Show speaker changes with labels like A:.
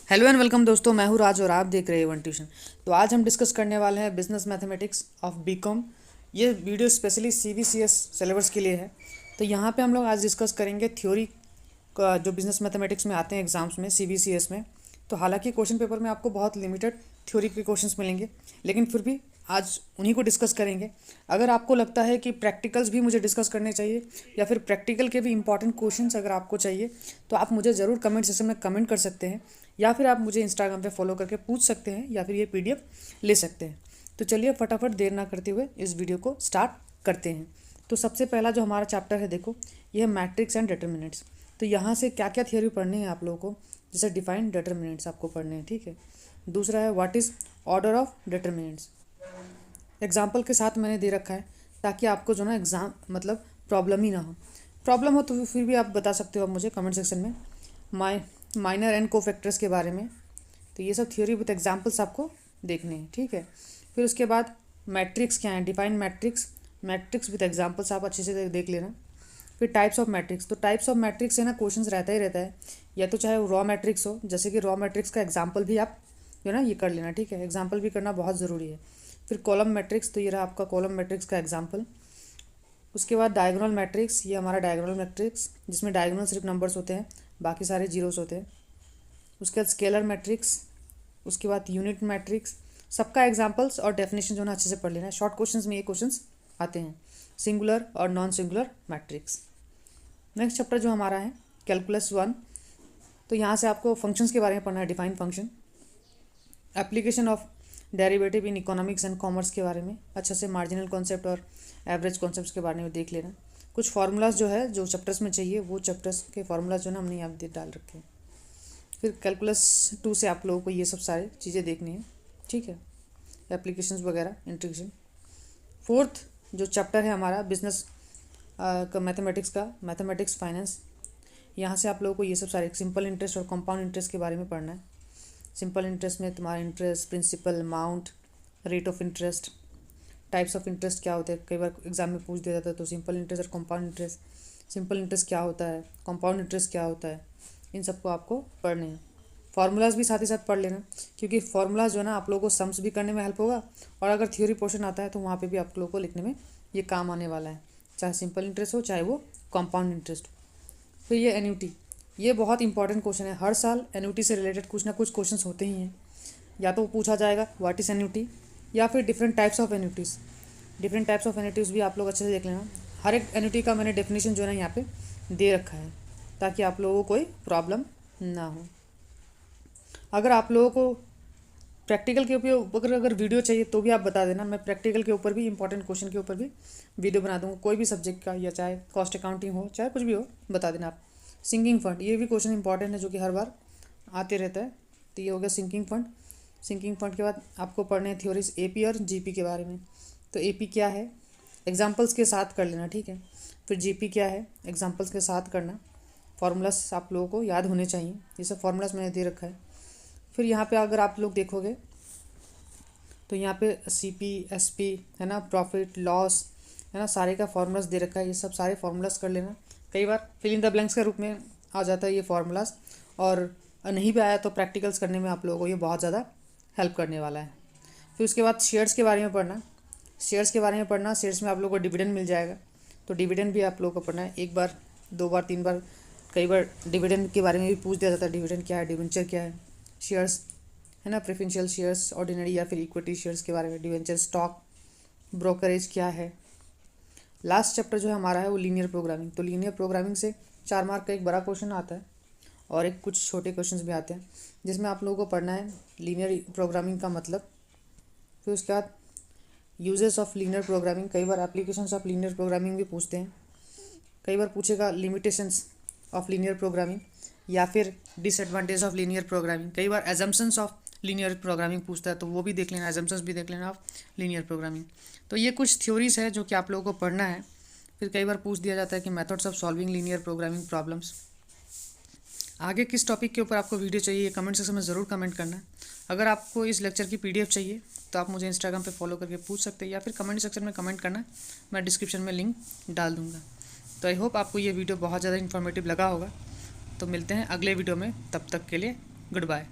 A: Hello and welcome दोस्तों, मैं हूँ राज और आप देख रहे हैं वन ट्यूशन। तो आज हम डिस्कस करने वाले हैं बिजनेस मैथमेटिक्स ऑफ बीकॉम। ये वीडियो स्पेशली सीबीसीएस सिलेबस के लिए है। तो यहाँ पे हम लोग आज डिस्कस करेंगे थ्योरी का, जो बिजनेस मैथमेटिक्स में आते हैं एग्जाम्स में सीबीसीएस में। तो हालांकि क्वेश्चन पेपर में आपको बहुत लिमिटेड थ्योरी के क्वेश्चंस मिलेंगे, लेकिन फिर भी आज उन्हीं को डिस्कस करेंगे। अगर आपको लगता है कि प्रैक्टिकल्स भी मुझे डिस्कस करने चाहिए या फिर प्रैक्टिकल के भी इंपॉर्टेंट क्वेश्चंस अगर आपको चाहिए, तो आप मुझे ज़रूर कमेंट सेक्शन में कमेंट कर सकते हैं, या फिर आप मुझे इंस्टाग्राम पे फॉलो करके पूछ सकते हैं, या फिर ये पीडीएफ ले सकते हैं। तो चलिए फटाफट देर ना करते हुए इस वीडियो को स्टार्ट करते हैं। तो सबसे पहला जो हमारा चैप्टर है, देखो ये है मैट्रिक्स एंड डिटर्मिनेंट्स। तो यहाँ से क्या क्या थियोरी पढ़नी है आप लोगों को, जैसे डिफाइंड डिटर्मिनेंट्स आपको पढ़ने हैं, ठीक है। दूसरा है what is order of determinants. Example के साथ मैंने दे रखा है ताकि आपको जो ना एग्ज़ाम मतलब प्रॉब्लम ही ना हो। प्रॉब्लम हो तो फिर भी आप बता सकते हो आप मुझे कमेंट सेक्शन में माइनर एंड कोफैक्टर्स के बारे में। तो ये सब थ्योरी विद एग्जांपल्स आपको देखने हैं, ठीक है। फिर उसके बाद मैट्रिक्स क्या है, define matrix, matrix with examples आप अच्छे से देख लेना। फिर टाइप्स ऑफ मैट्रिक्स। तो टाइप्स ऑफ मैट्रिक्स है ना, क्वेश्चंस रहता ही रहता है, या तो चाहे वो रॉ मैट्रिक्स हो, जैसे कि रॉ मैट्रिक्स का एग्जाम्पल भी आप जो है ना ये कर लेना, ठीक है। एग्जाम्पल भी करना बहुत ज़रूरी है। फिर कॉलम मैट्रिक्स, तो ये रहा आपका कॉलम मैट्रिक्स का एग्जाम्पल। उसके बाद डायगोनल मैट्रिक्स, ये हमारा डायगोनल मैट्रिक्स जिसमें डायगोनल सिर्फ नंबर्स होते हैं, बाकी सारे जीरोस होते हैं। उसके बाद स्केलर मैट्रिक्स, उसके बाद यूनिट मैट्रिक्स। सबका एग्जांपल्स और डेफिनेशन जो है ना अच्छे से पढ़ लेना है। शॉर्ट क्वेश्चंस में ये क्वेश्चंस आते हैं, सिंगुलर और non singular matrix. Next chapter जो हमारा है कैलकुलस 1। तो यहाँ से आपको फंक्शंस के बारे में पढ़ना है, define function, application of derivative in economics and commerce के बारे में अच्छे से, मार्जिनल कॉन्सेप्ट और एवरेज कॉन्सेप्ट के बारे में देख लेना। कुछ फार्मूलाज जो है जो चैप्टर्स में चाहिए वो चैप्टर्स के फार्मूलाज जो है ना हमने यहाँ डाल रखे हैं। फिर कैलकुलस 2 से आप लोगों को ये सब सारी चीज़ें देखनी है, ठीक है, एप्लीकेशंस वगैरह, इंटीग्रेशन। फोर्थ जो चैप्टर है हमारा बिजनेस का मैथमेटिक्स का, मैथमेटिक्स फाइनेंस। यहाँ से आप लोगों को ये सब सारे सिंपल इंटरेस्ट और कंपाउंड इंटरेस्ट के बारे में पढ़ना है। सिंपल इंटरेस्ट में तुम्हारा interest, principal, amount, rate of interest, types of interest क्या होते हैं, कई बार एग्जाम में पूछ दिया जाता है। तो सिंपल इंटरेस्ट और कंपाउंड इंटरेस्ट, सिंपल इंटरेस्ट क्या होता है, कंपाउंड इंटरेस्ट क्या होता है, इन सबको आपको पढ़ने हैं। फार्मूलाज भी साथ ही साथ पढ़ लेना, क्योंकि फार्मूलाज जो है ना आप लोगों को सम्स भी करने में हेल्प होगा, और अगर थ्योरी पोर्शन आता है तो वहाँ पे भी आप लोगों को लिखने में ये काम आने वाला है, चाहे सिंपल इंटरेस्ट हो चाहे वो कंपाउंड इंटरेस्ट हो। फिर ये एन्युटी, ये बहुत इंपॉर्टेंट क्वेश्चन है। हर साल एन्युटी से रिलेटेड कुछ ना कुछ क्वेश्चन होते ही हैं। या तो पूछा जाएगा व्हाट इज़ एन्युटी, या फिर different types of annuities. Different types of annuities भी आप लोग अच्छे से देख लेना। हर एक एन्युटी का मैंने डेफिनेशन जो है ना यहाँ पे दे रखा है, ताकि आप लोगों को कोई प्रॉब्लम ना हो। अगर आप लोगों को प्रैक्टिकल के ऊपर अगर वीडियो चाहिए तो भी आप बता देना, मैं प्रैक्टिकल के ऊपर भी इंपॉर्टेंट क्वेश्चन के ऊपर भी वीडियो बना दूँगा, कोई भी सब्जेक्ट का, या चाहे कॉस्ट अकाउंटिंग हो चाहे कुछ भी हो, बता देना आप। सिंकिंग फंड, ये भी क्वेश्चन इंपॉर्टेंट है जो कि हर बार आते रहता है। तो ये हो गया सिंकिंग फंड। सिंकिंग फंड के बाद आपको पढ़ने हैं थ्योरीज एपी और जीपी के बारे में। तो एपी क्या है, एग्जाम्पल्स के साथ कर लेना, ठीक है। फिर जीपी क्या है, एग्जाम्पल्स के साथ करना। फार्मूलास आप लोगों को याद होने चाहिए, ये सब फार्मूलास मैंने दे रखा है। फिर यहाँ पे अगर आप लोग देखोगे तो यहाँ पे सीपी, एसपी है ना, प्रॉफिट लॉस है ना, सारे का फार्मूलास दे रखा है। ये सब सारे फार्मूलास कर लेना। कई बार फिल इन द ब्लैंक्स के रूप में आ जाता है ये फार्मूलास, और नहीं भी आया तो प्रैक्टिकल्स करने में आप लोगों को ये बहुत ज़्यादा हेल्प करने वाला है। फिर उसके बाद शेयर्स के बारे में पढ़ना। शेयर्स के बारे में पढ़ना, शेयर्स में आप लोगों को डिविडेंड मिल जाएगा, तो डिविडेंड भी आप लोगों को पढ़ना है। एक बार, दो बार, तीन बार, कई बार डिविडेंड के बारे में भी पूछ दिया जाता है। डिविडेंड क्या है, डिवेंचर क्या है, शेयर्स है ना, प्रेफरेंशियल शेयर्स, ऑर्डिनरी या फिर इक्विटी शेयर्स के बारे में, डिवेंचर, स्टॉक, ब्रोकरेज क्या है। लास्ट चैप्टर जो है हमारा है वो लीनियर प्रोग्रामिंग। तो लीनियर प्रोग्रामिंग से 4 मार्क का एक बड़ा क्वेश्चन आता है और एक कुछ छोटे क्वेश्चंस भी आते हैं, जिसमें आप लोगों को पढ़ना है लीनियर प्रोग्रामिंग का मतलब। फिर उसके बाद यूजेस ऑफ लीनियर प्रोग्रामिंग, कई बार एप्लीकेशंस ऑफ लीनियर प्रोग्रामिंग भी पूछते हैं। कई बार पूछेगा लिमिटेशंस ऑफ लीनियर प्रोग्रामिंग, या फिर डिसएडवांटेज ऑफ लीनियर प्रोग्रामिंग। कई बार एजम्पशंस ऑफ लीनियर प्रोग्रामिंग पूछता है, तो वो भी देख लेना, एजम्पशंस भी देख लेना ऑफ लीनियर प्रोग्रामिंग। तो ये कुछ थ्योरीज है जो कि आप लोगों को पढ़ना है। फिर कई बार पूछ दिया जाता है कि methods of solving linear programming problems. आगे किस टॉपिक के ऊपर आपको वीडियो चाहिए, कमेंट सेक्शन में ज़रूर कमेंट करना। अगर आपको इस लेक्चर की पीडीएफ चाहिए तो आप मुझे इंस्टाग्राम पे फॉलो करके पूछ सकते हैं, या फिर कमेंट सेक्शन में कमेंट करना, मैं डिस्क्रिप्शन में लिंक डाल दूँगा। तो आई होप आपको ये वीडियो बहुत ज़्यादा इन्फॉर्मेटिव लगा होगा। तो मिलते हैं अगले वीडियो में, तब तक के लिए गुड बाय।